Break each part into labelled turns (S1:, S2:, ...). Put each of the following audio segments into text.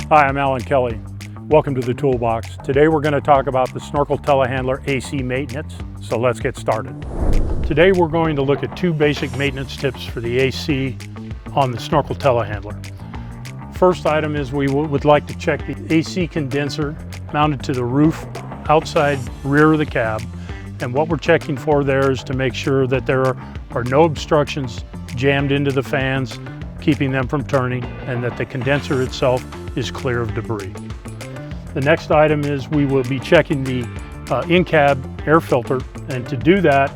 S1: Hi, I'm Allan Kelly. Welcome to the Toolbox. Today we're going to talk about the Snorkel Telehandler AC maintenance, so let's get started. Today we're going to look at two basic maintenance tips for the AC on the Snorkel Telehandler. First item is we would like to check the AC condenser mounted to the roof outside rear of the cab, and what we're checking for there is to make sure that there are no obstructions jammed into the fans, keeping them from turning, and that the condenser itself is clear of debris. The next item is we will be checking the in-cab air filter, and to do that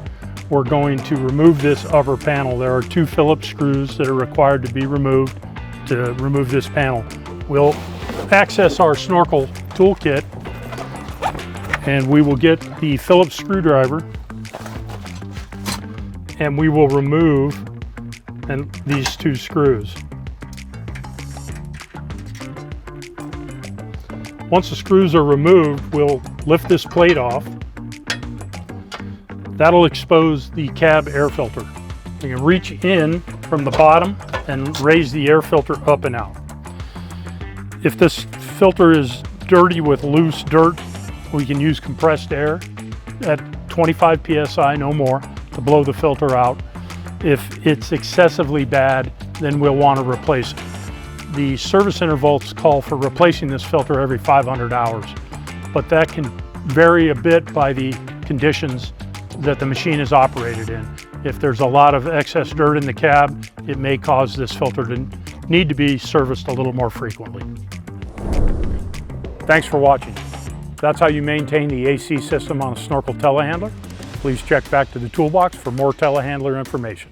S1: we're going to remove this upper panel. There are two Phillips screws that are required to be removed to remove this panel. We'll access our Snorkel toolkit and we will get the Phillips screwdriver and we will remove these two screws. Once the screws are removed, we'll lift this plate off. That'll expose the cab air filter. You can reach in from the bottom and raise the air filter up and out. If this filter is dirty with loose dirt, we can use compressed air at 25 psi, no more, to blow the filter out. If it's excessively bad, then we'll want to replace it. The service intervals call for replacing this filter every 500 hours, but that can vary a bit by the conditions that the machine is operated in. If there's a lot of excess dirt in the cab, it may cause this filter to need to be serviced a little more frequently. Thanks for watching. That's how you maintain the AC system on a Snorkel Telehandler. Please check back to the Toolbox for more telehandler information.